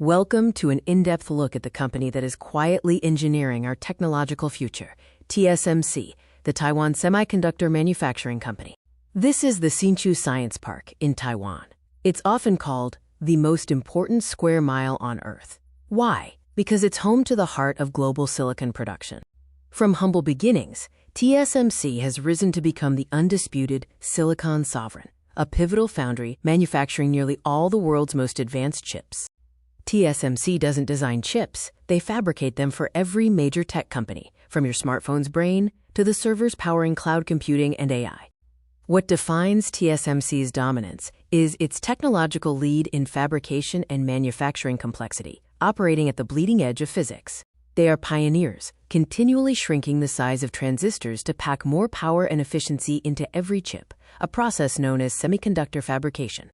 Welcome to an in-depth look at the company that is quietly engineering our technological future, TSMC, the Taiwan Semiconductor Manufacturing Company. This is the Hsinchu Science Park in Taiwan. It's often called the most important square mile on Earth. Why? Because it's home to the heart of global silicon production. From humble beginnings, TSMC has risen to become the undisputed silicon sovereign, a pivotal foundry manufacturing nearly all the world's most advanced chips. TSMC doesn't design chips, they fabricate them for every major tech company, from your smartphone's brain to the servers powering cloud computing and AI. What defines TSMC's dominance is its technological lead in fabrication and manufacturing complexity, operating at the bleeding edge of physics. They are pioneers, continually shrinking the size of transistors to pack more power and efficiency into every chip, a process known as semiconductor fabrication.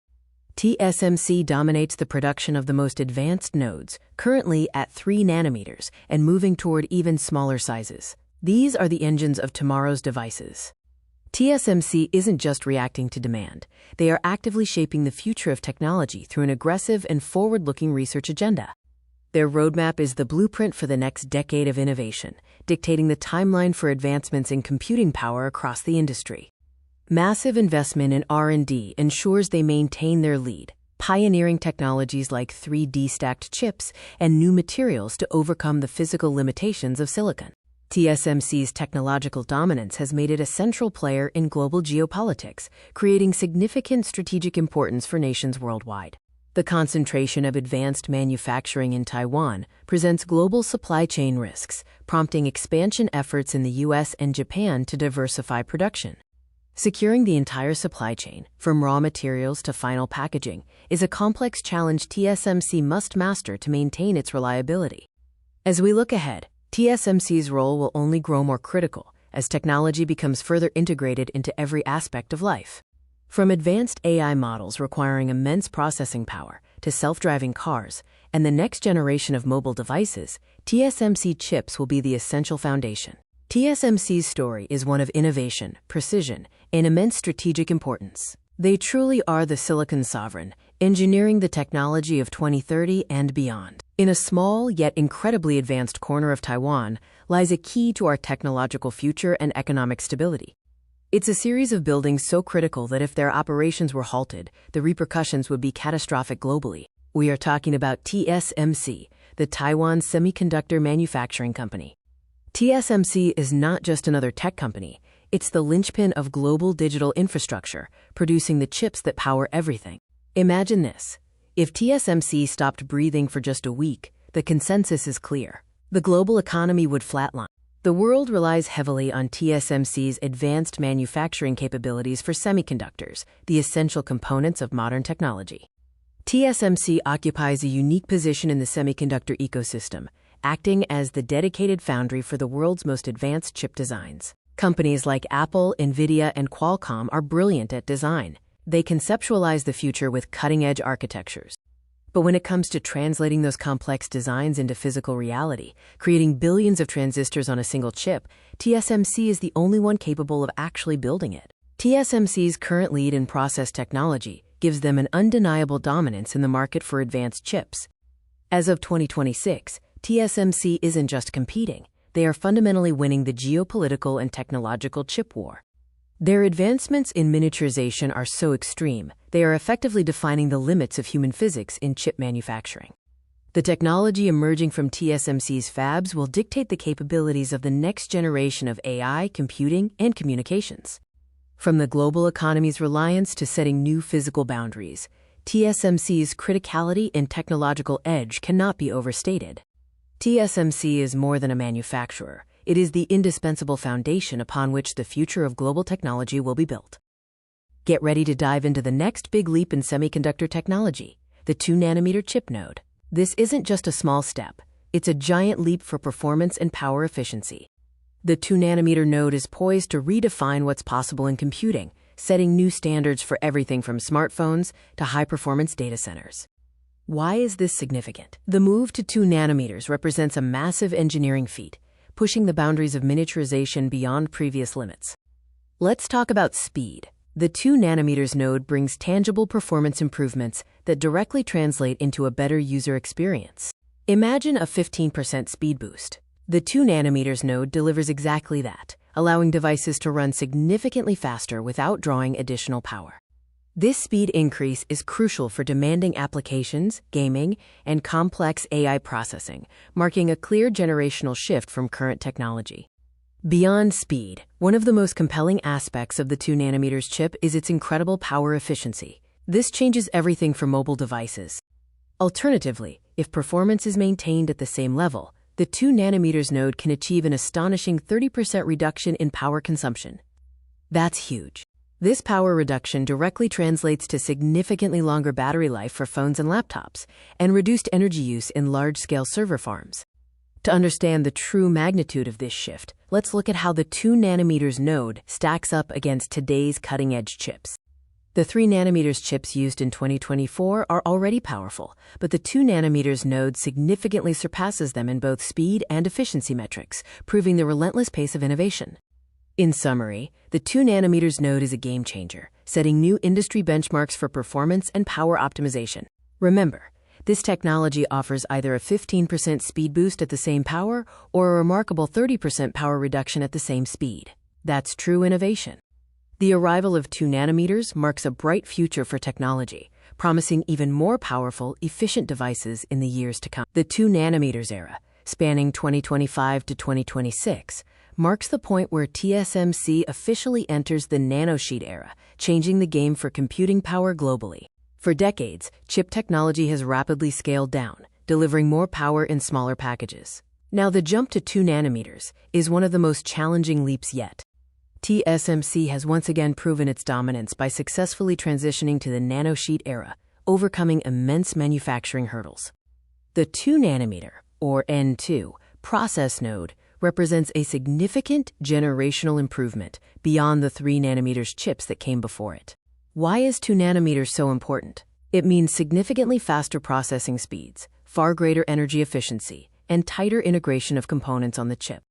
TSMC dominates the production of the most advanced nodes, currently at 3 nanometers and moving toward even smaller sizes. These are the engines of tomorrow's devices. TSMC isn't just reacting to demand. They are actively shaping the future of technology through an aggressive and forward-looking research agenda. Their roadmap is the blueprint for the next decade of innovation, dictating the timeline for advancements in computing power across the industry. Massive investment in R&D ensures they maintain their lead, pioneering technologies like 3D stacked chips and new materials to overcome the physical limitations of silicon. TSMC's technological dominance has made it a central player in global geopolitics, creating significant strategic importance for nations worldwide. The concentration of advanced manufacturing in Taiwan presents global supply chain risks, prompting expansion efforts in the US and Japan to diversify production. Securing the entire supply chain, from raw materials to final packaging, is a complex challenge TSMC must master to maintain its reliability. As we look ahead, TSMC's role will only grow more critical as technology becomes further integrated into every aspect of life. From advanced AI models requiring immense processing power to self-driving cars and the next generation of mobile devices, TSMC chips will be the essential foundation. TSMC's story is one of innovation, precision, and immense strategic importance. They truly are the silicon sovereign, engineering the technology of 2030 and beyond. In a small yet incredibly advanced corner of Taiwan lies a key to our technological future and economic stability. It's a series of buildings so critical that if their operations were halted, the repercussions would be catastrophic globally. We are talking about TSMC, the Taiwan Semiconductor Manufacturing Company. TSMC is not just another tech company, it's the linchpin of global digital infrastructure, producing the chips that power everything. Imagine this. If TSMC stopped breathing for just a week, the consensus is clear. The global economy would flatline. The world relies heavily on TSMC's advanced manufacturing capabilities for semiconductors, the essential components of modern technology. TSMC occupies a unique position in the semiconductor ecosystem, acting as the dedicated foundry for the world's most advanced chip designs. Companies like Apple, Nvidia, and Qualcomm are brilliant at design. They conceptualize the future with cutting-edge architectures. But when it comes to translating those complex designs into physical reality, creating billions of transistors on a single chip, TSMC is the only one capable of actually building it. TSMC's current lead in process technology gives them an undeniable dominance in the market for advanced chips. As of 2026, TSMC isn't just competing, they are fundamentally winning the geopolitical and technological chip war. Their advancements in miniaturization are so extreme, they are effectively defining the limits of human physics in chip manufacturing. The technology emerging from TSMC's fabs will dictate the capabilities of the next generation of AI, computing, and communications. From the global economy's reliance to setting new physical boundaries, TSMC's criticality and technological edge cannot be overstated. TSMC is more than a manufacturer. It is the indispensable foundation upon which the future of global technology will be built. Get ready to dive into the next big leap in semiconductor technology, the 2-nanometer chip node. This isn't just a small step. It's a giant leap for performance and power efficiency. The 2-nanometer node is poised to redefine what's possible in computing, setting new standards for everything from smartphones to high-performance data centers. Why is this significant? The move to 2 nanometers represents a massive engineering feat, pushing the boundaries of miniaturization beyond previous limits. Let's talk about speed. The 2 nanometers node brings tangible performance improvements that directly translate into a better user experience. Imagine a 15% speed boost. The 2 nanometers node delivers exactly that, allowing devices to run significantly faster without drawing additional power. This speed increase is crucial for demanding applications, gaming, and complex AI processing, marking a clear generational shift from current technology. Beyond speed, one of the most compelling aspects of the 2 nanometers chip is its incredible power efficiency. This changes everything for mobile devices. Alternatively, if performance is maintained at the same level, the 2 nanometers node can achieve an astonishing 30% reduction in power consumption. That's huge. This power reduction directly translates to significantly longer battery life for phones and laptops, and reduced energy use in large-scale server farms. To understand the true magnitude of this shift, let's look at how the 2 nanometers node stacks up against today's cutting-edge chips. The 3 nanometers chips used in 2024 are already powerful, but the 2 nanometers node significantly surpasses them in both speed and efficiency metrics, proving the relentless pace of innovation. In summary, the 2 nanometers node is a game changer, setting new industry benchmarks for performance and power optimization. Remember, this technology offers either a 15% speed boost at the same power or a remarkable 30% power reduction at the same speed. That's true innovation. The arrival of 2 nanometers marks a bright future for technology, promising even more powerful, efficient devices in the years to come. The 2 nanometers era, spanning 2025 to 2026, marks the point where TSMC officially enters the nanosheet era, changing the game for computing power globally. For decades, chip technology has rapidly scaled down, delivering more power in smaller packages. Now, the jump to 2 nanometers is one of the most challenging leaps yet. TSMC has once again proven its dominance by successfully transitioning to the nanosheet era, overcoming immense manufacturing hurdles. The 2 nanometer, or N2, process node represents a significant generational improvement beyond the 3 nanometers chips that came before it. Why is 2 nanometers so important? It means significantly faster processing speeds, far greater energy efficiency, and tighter integration of components on the chip.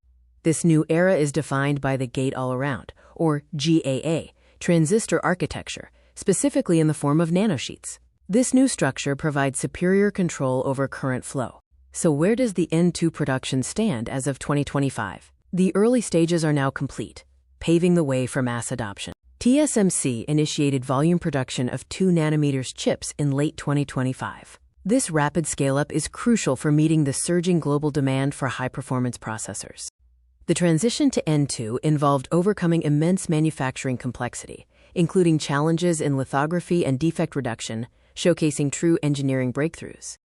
This new era is defined by the gate-all-around, or GAA, transistor architecture, specifically in the form of nanosheets. This new structure provides superior control over current flow. So where does the N2 production stand as of 2025? The early stages are now complete, paving the way for mass adoption. TSMC initiated volume production of 2 nanometers chips in late 2025. This rapid scale-up is crucial for meeting the surging global demand for high-performance processors. The transition to N2 involved overcoming immense manufacturing complexity, including challenges in lithography and defect reduction, showcasing true engineering breakthroughs.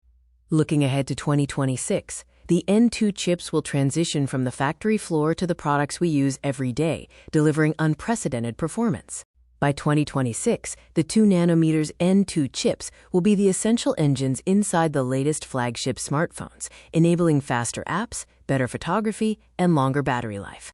Looking ahead to 2026, the N2 chips will transition from the factory floor to the products we use every day, delivering unprecedented performance. By 2026, the 2 nanometers N2 chips will be the essential engines inside the latest flagship smartphones, enabling faster apps, better photography, and longer battery life.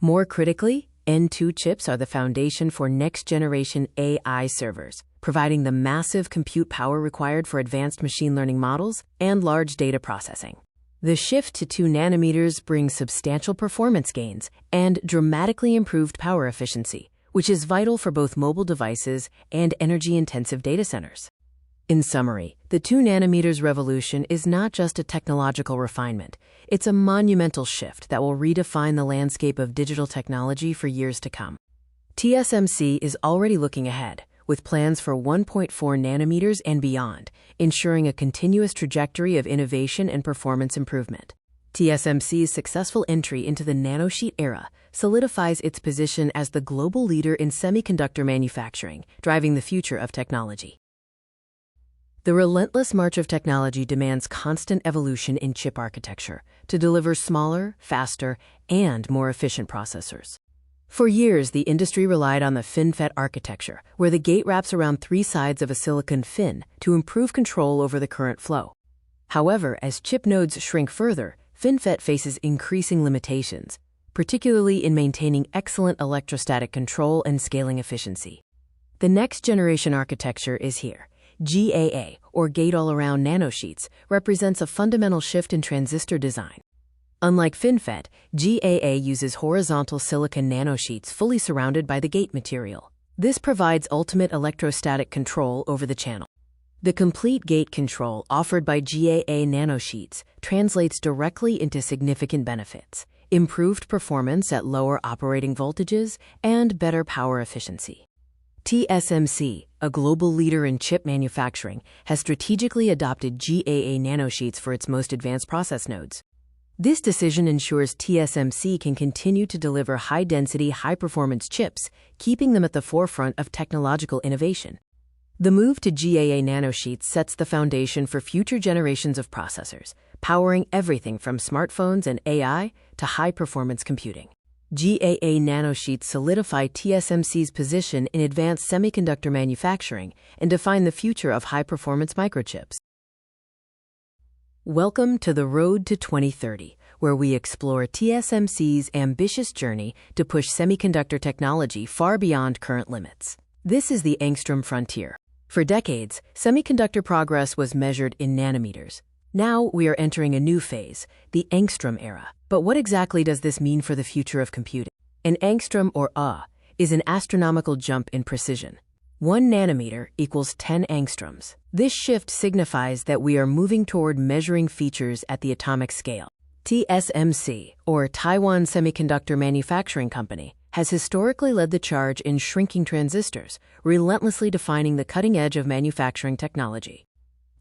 More critically, N2 chips are the foundation for next-generation AI servers, providing the massive compute power required for advanced machine learning models and large data processing. The shift to 2 nanometers brings substantial performance gains and dramatically improved power efficiency, which is vital for both mobile devices and energy-intensive data centers. In summary, the 2 nanometers revolution is not just a technological refinement, it's a monumental shift that will redefine the landscape of digital technology for years to come. TSMC is already looking ahead, with plans for 1.4 nanometers and beyond, ensuring a continuous trajectory of innovation and performance improvement. TSMC's successful entry into the nanosheet era solidifies its position as the global leader in semiconductor manufacturing, driving the future of technology. The relentless march of technology demands constant evolution in chip architecture to deliver smaller, faster, and more efficient processors. For years, the industry relied on the FinFET architecture, where the gate wraps around 3 sides of a silicon fin to improve control over the current flow. However, as chip nodes shrink further, FinFET faces increasing limitations, particularly in maintaining excellent electrostatic control and scaling efficiency. The next-generation architecture is here. GAA, or gate-all-around nanosheets, represents a fundamental shift in transistor design. Unlike FinFET, GAA uses horizontal silicon nanosheets fully surrounded by the gate material. This provides ultimate electrostatic control over the channel. The complete gate control offered by GAA nanosheets translates directly into significant benefits: improved performance at lower operating voltages and better power efficiency. TSMC, a global leader in chip manufacturing, has strategically adopted GAA nanosheets for its most advanced process nodes. This decision ensures TSMC can continue to deliver high-density, high-performance chips, keeping them at the forefront of technological innovation. The move to GAA nanosheets sets the foundation for future generations of processors, powering everything from smartphones and AI to high-performance computing. GAA nanosheets solidify TSMC's position in advanced semiconductor manufacturing and define the future of high-performance microchips. Welcome to the Road to 2030, where we explore TSMC's ambitious journey to push semiconductor technology far beyond current limits. This is the angstrom frontier. For decades, semiconductor progress was measured in nanometers. Now we are entering a new phase, the angstrom era. But what exactly does this mean for the future of computing? An angstrom, or is an astronomical jump in precision. 1 nanometer equals 10 angstroms. This shift signifies that we are moving toward measuring features at the atomic scale. TSMC, or Taiwan Semiconductor Manufacturing Company, has historically led the charge in shrinking transistors, relentlessly defining the cutting edge of manufacturing technology.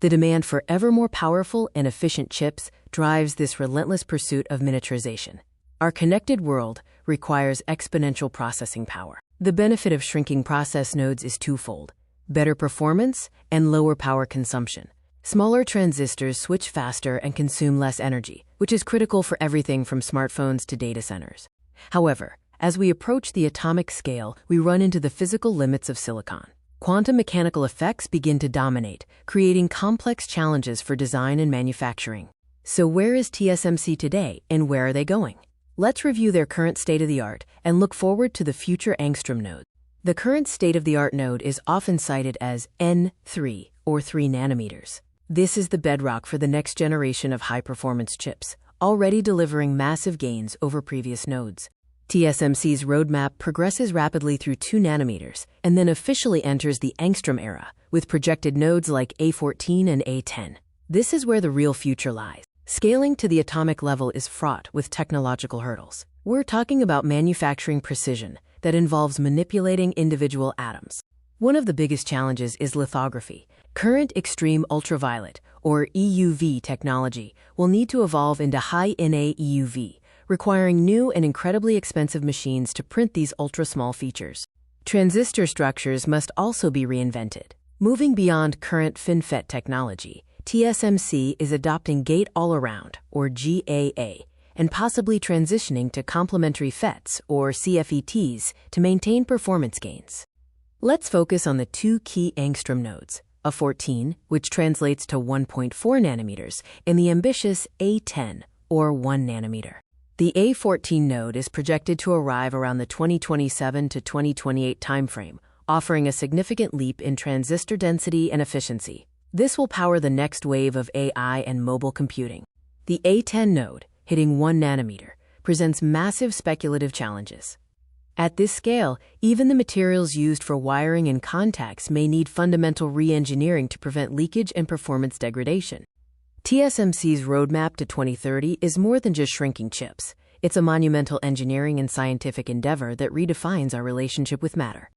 The demand for ever more powerful and efficient chips drives this relentless pursuit of miniaturization. Our connected world requires exponential processing power. The benefit of shrinking process nodes is twofold: better performance and lower power consumption. Smaller transistors switch faster and consume less energy, which is critical for everything from smartphones to data centers. However, as we approach the atomic scale, we run into the physical limits of silicon. Quantum mechanical effects begin to dominate, creating complex challenges for design and manufacturing. So where is TSMC today, and where are they going? Let's review their current state-of-the-art and look forward to the future angstrom node. The current state-of-the-art node is often cited as N3, or 3 nanometers. This is the bedrock for the next generation of high-performance chips, already delivering massive gains over previous nodes. TSMC's roadmap progresses rapidly through 2 nanometers and then officially enters the angstrom era, with projected nodes like A14 and A10. This is where the real future lies. Scaling to the atomic level is fraught with technological hurdles. We're talking about manufacturing precision that involves manipulating individual atoms. One of the biggest challenges is lithography. Current extreme ultraviolet, or EUV technology, will need to evolve into high-NA EUV, requiring new and incredibly expensive machines to print these ultra-small features. Transistor structures must also be reinvented. Moving beyond current FinFET technology, TSMC is adopting gate-all-around, or GAA, and possibly transitioning to complementary FETs, or CFETs, to maintain performance gains. Let's focus on the 2 key angstrom nodes, A14, which translates to 1.4 nanometers, and the ambitious A10, or 1 nanometer. The A14 node is projected to arrive around the 2027 to 2028 timeframe, offering a significant leap in transistor density and efficiency. This will power the next wave of AI and mobile computing. The A10 node, hitting 1 nanometer, presents massive speculative challenges. At this scale, even the materials used for wiring and contacts may need fundamental re-engineering to prevent leakage and performance degradation. TSMC's roadmap to 2030 is more than just shrinking chips. It's a monumental engineering and scientific endeavor that redefines our relationship with matter.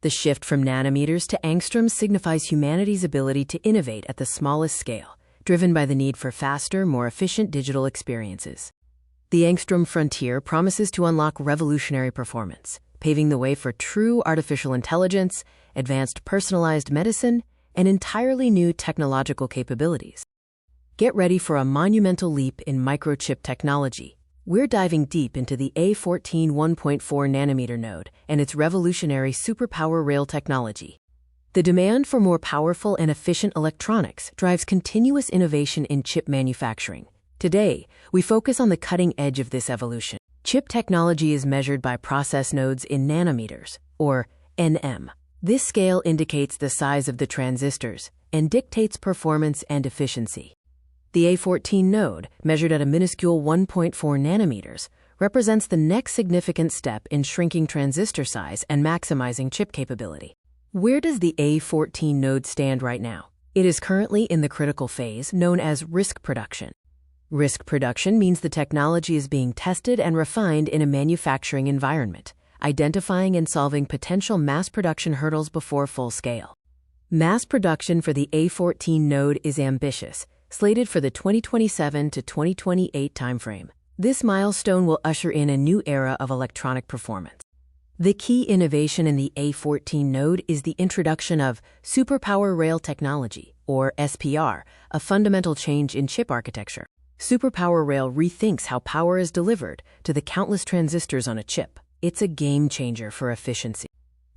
The shift from nanometers to angstroms signifies humanity's ability to innovate at the smallest scale, driven by the need for faster, more efficient digital experiences. The angstrom frontier promises to unlock revolutionary performance, paving the way for true artificial intelligence, advanced personalized medicine, and entirely new technological capabilities. Get ready for a monumental leap in microchip technology. We're diving deep into the A14 1.4 nanometer node and its revolutionary superpower rail technology. The demand for more powerful and efficient electronics drives continuous innovation in chip manufacturing. Today, we focus on the cutting edge of this evolution. Chip technology is measured by process nodes in nanometers, or nm. This scale indicates the size of the transistors and dictates performance and efficiency. The A14 node, measured at a minuscule 1.4 nanometers, represents the next significant step in shrinking transistor size and maximizing chip capability. Where does the A14 node stand right now? It is currently in the critical phase known as risk production. Risk production means the technology is being tested and refined in a manufacturing environment, identifying and solving potential mass production hurdles before full scale. Mass production for the A14 node is ambitious, slated for the 2027 to 2028 timeframe. This milestone will usher in a new era of electronic performance. The key innovation in the A14 node is the introduction of superpower rail technology, or SPR, a fundamental change in chip architecture. Superpower rail rethinks how power is delivered to the countless transistors on a chip. It's a game changer for efficiency.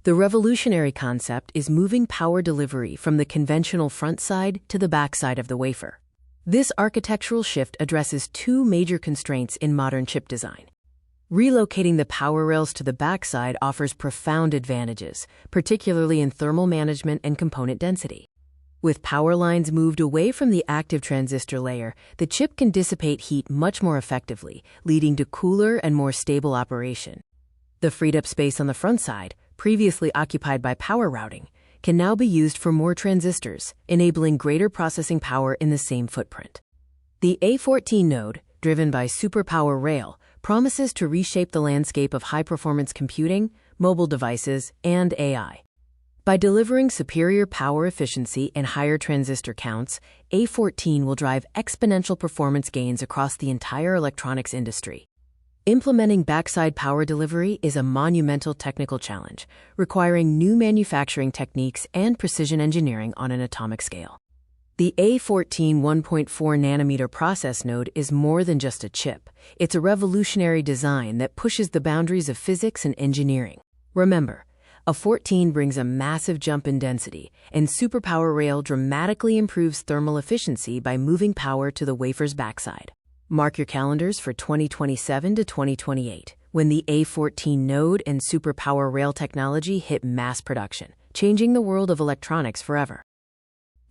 The revolutionary concept is moving power delivery from the conventional front side to the back side of the wafer. This architectural shift addresses two major constraints in modern chip design. Relocating the power rails to the backside offers profound advantages, particularly in thermal management and component density. With power lines moved away from the active transistor layer, the chip can dissipate heat much more effectively, leading to cooler and more stable operation. The freed-up space on the front side, previously occupied by power routing, can now be used for more transistors, enabling greater processing power in the same footprint. The A14 node, driven by superpower rail, promises to reshape the landscape of high-performance computing, mobile devices, and AI. By delivering superior power efficiency and higher transistor counts, A14 will drive exponential performance gains across the entire electronics industry. Implementing backside power delivery is a monumental technical challenge, requiring new manufacturing techniques and precision engineering on an atomic scale. The A14 1.4 nanometer process node is more than just a chip. It's a revolutionary design that pushes the boundaries of physics and engineering. Remember, A14 brings a massive jump in density, and superpower rail dramatically improves thermal efficiency by moving power to the wafer's backside. Mark your calendars for 2027 to 2028, when the A14 node and superpower rail technology hit mass production, changing the world of electronics forever.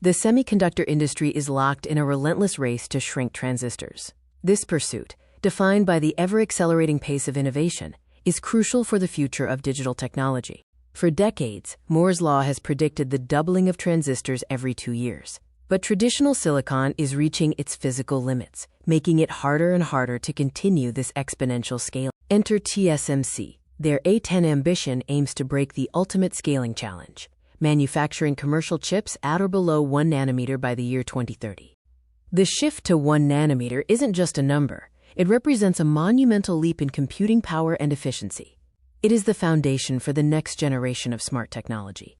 The semiconductor industry is locked in a relentless race to shrink transistors. This pursuit, defined by the ever-accelerating pace of innovation, is crucial for the future of digital technology. For decades, Moore's law has predicted the doubling of transistors every 2 years. But traditional silicon is reaching its physical limits, making it harder and harder to continue this exponential scale. Enter TSMC. Their A10 ambition aims to break the ultimate scaling challenge, manufacturing commercial chips at or below 1 nanometer by the year 2030. The shift to 1 nanometer isn't just a number. It represents a monumental leap in computing power and efficiency. It is the foundation for the next generation of smart technology.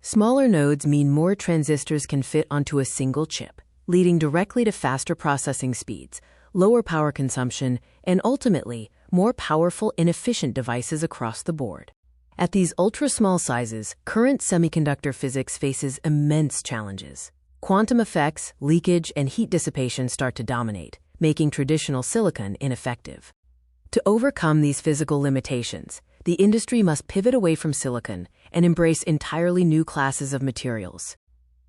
Smaller nodes mean more transistors can fit onto a single chip, leading directly to faster processing speeds, lower power consumption, and ultimately, more powerful and efficient devices across the board. At these ultra-small sizes, current semiconductor physics faces immense challenges. Quantum effects, leakage, and heat dissipation start to dominate, making traditional silicon ineffective. To overcome these physical limitations, the industry must pivot away from silicon and embrace entirely new classes of materials.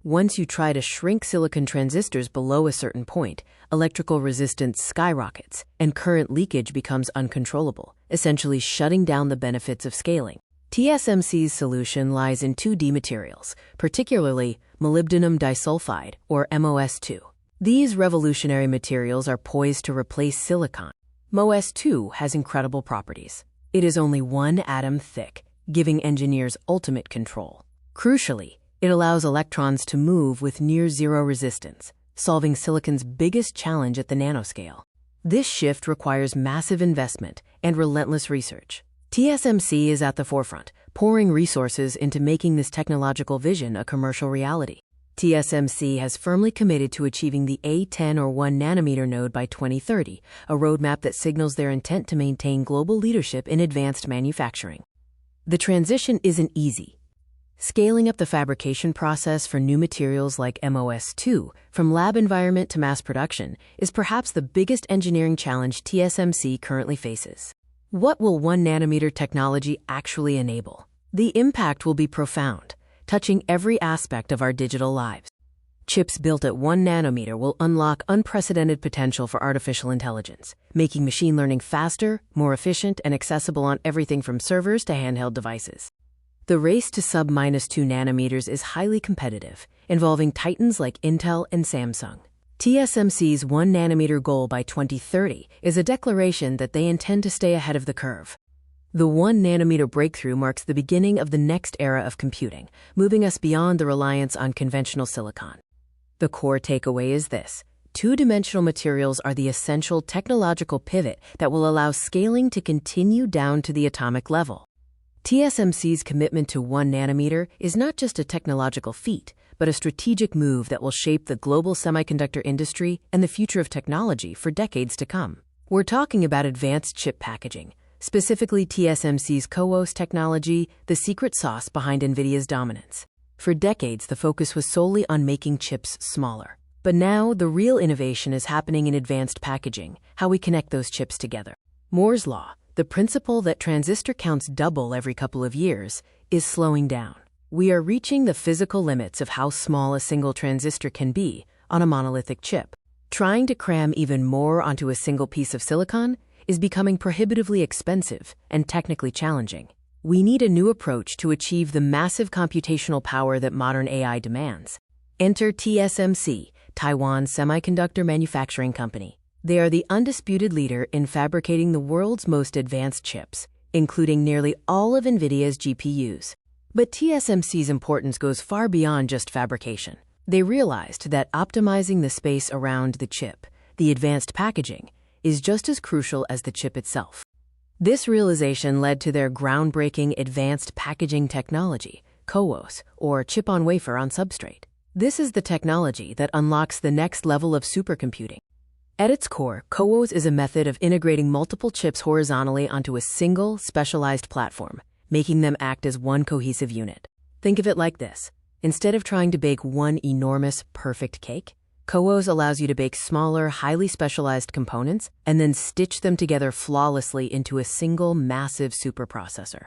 Once you try to shrink silicon transistors below a certain point, electrical resistance skyrockets and current leakage becomes uncontrollable, essentially shutting down the benefits of scaling. TSMC's solution lies in 2D materials, particularly molybdenum disulfide, or MOS2. These revolutionary materials are poised to replace silicon. MOS2 has incredible properties. It is only 1 atom thick, giving engineers ultimate control. Crucially, it allows electrons to move with near-zero resistance, solving silicon's biggest challenge at the nanoscale. This shift requires massive investment and relentless research. TSMC is at the forefront, pouring resources into making this technological vision a commercial reality. TSMC has firmly committed to achieving the A10 or 1 nanometer node by 2030, a roadmap that signals their intent to maintain global leadership in advanced manufacturing. The transition isn't easy. Scaling up the fabrication process for new materials like MOS2, from lab environment to mass production, is perhaps the biggest engineering challenge TSMC currently faces. What will 1 nanometer technology actually enable? The impact will be profound, touching every aspect of our digital lives. Chips built at 1 nanometer will unlock unprecedented potential for artificial intelligence, making machine learning faster, more efficient, and accessible on everything from servers to handheld devices. The race to sub-2 nanometers is highly competitive, involving titans like Intel and Samsung. TSMC's 1 nanometer goal by 2030 is a declaration that they intend to stay ahead of the curve. The 1 nanometer breakthrough marks the beginning of the next era of computing, moving us beyond the reliance on conventional silicon. The core takeaway is this: two-dimensional materials are the essential technological pivot that will allow scaling to continue down to the atomic level. TSMC's commitment to 1 nanometer is not just a technological feat, but a strategic move that will shape the global semiconductor industry and the future of technology for decades to come. We're talking about advanced chip packaging, specifically TSMC's CoWoS technology, the secret sauce behind Nvidia's dominance. For decades, the focus was solely on making chips smaller. But now, the real innovation is happening in advanced packaging, how we connect those chips together. Moore's Law, the principle that transistor counts double every couple of years, is slowing down. We are reaching the physical limits of how small a single transistor can be on a monolithic chip. Trying to cram even more onto a single piece of silicon is becoming prohibitively expensive and technically challenging. We need a new approach to achieve the massive computational power that modern AI demands. Enter TSMC, Taiwan's semiconductor manufacturing company. They are the undisputed leader in fabricating the world's most advanced chips, including nearly all of Nvidia's GPUs. But TSMC's importance goes far beyond just fabrication. They realized that optimizing the space around the chip, the advanced packaging, is just as crucial as the chip itself. This realization led to their groundbreaking advanced packaging technology, CoWoS, or chip-on-wafer-on-substrate. This is the technology that unlocks the next level of supercomputing. At its core, CoWoS is a method of integrating multiple chips horizontally onto a single, specialized platform, making them act as one cohesive unit. Think of it like this. Instead of trying to bake one enormous, perfect cake, CoWoS allows you to bake smaller, highly specialized components and then stitch them together flawlessly into a single, massive superprocessor.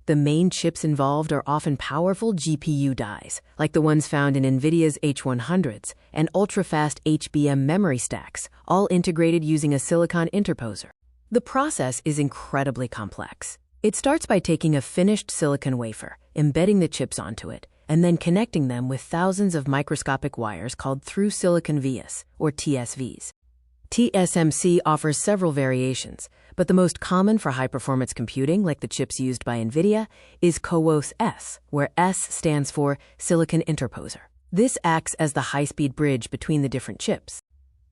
The main chips involved are often powerful GPU dies, like the ones found in Nvidia's H100s and ultra-fast HBM memory stacks, all integrated using a silicon interposer. The process is incredibly complex. It starts by taking a finished silicon wafer, embedding the chips onto it, and then connecting them with thousands of microscopic wires called through-silicon vias, or TSVs. TSMC offers several variations, but the most common for high-performance computing, like the chips used by Nvidia, is CoWoS-S, where S stands for Silicon Interposer. This acts as the high-speed bridge between the different chips.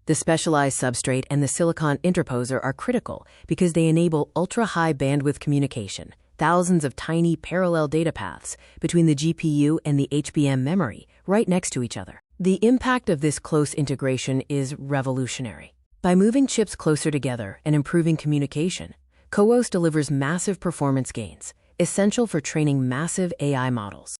The specialized substrate and the silicon interposer are critical because they enable ultra-high bandwidth communication, thousands of tiny parallel data paths between the GPU and the HBM memory right next to each other. The impact of this close integration is revolutionary. By moving chips closer together and improving communication, CoWoS delivers massive performance gains, essential for training massive AI models.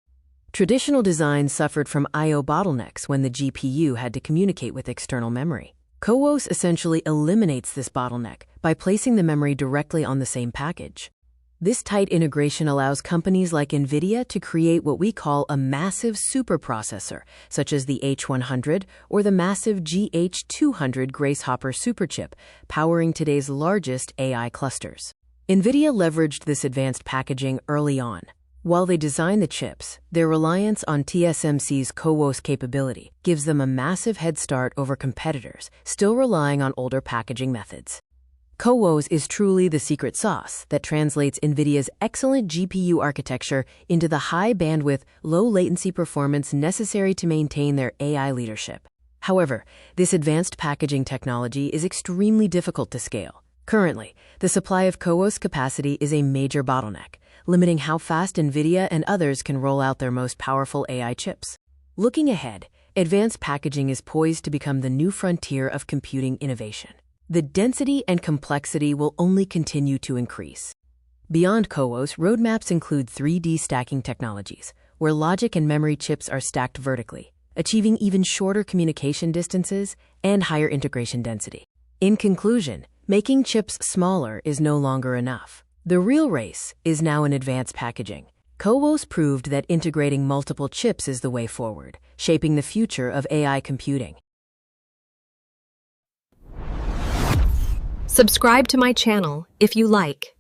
Traditional designs suffered from I/O bottlenecks when the GPU had to communicate with external memory. CoWoS essentially eliminates this bottleneck by placing the memory directly on the same package. This tight integration allows companies like Nvidia to create what we call a massive superprocessor, such as the H100 or the massive GH200 Grace Hopper superchip, powering today's largest AI clusters. Nvidia leveraged this advanced packaging early on. While they design the chips, their reliance on TSMC's CoWoS capability gives them a massive head start over competitors still relying on older packaging methods. CoWoS is truly the secret sauce that translates Nvidia's excellent GPU architecture into the high-bandwidth, low-latency performance necessary to maintain their AI leadership. However, this advanced packaging technology is extremely difficult to scale. Currently, the supply of CoWoS capacity is a major bottleneck, limiting how fast Nvidia and others can roll out their most powerful AI chips. Looking ahead, advanced packaging is poised to become the new frontier of computing innovation. The density and complexity will only continue to increase. Beyond CoWoS, roadmaps include 3D stacking technologies, where logic and memory chips are stacked vertically, achieving even shorter communication distances and higher integration density. In conclusion, making chips smaller is no longer enough. The real race is now in advanced packaging. CoWoS proved that integrating multiple chips is the way forward, shaping the future of AI computing. Subscribe to my channel if you like.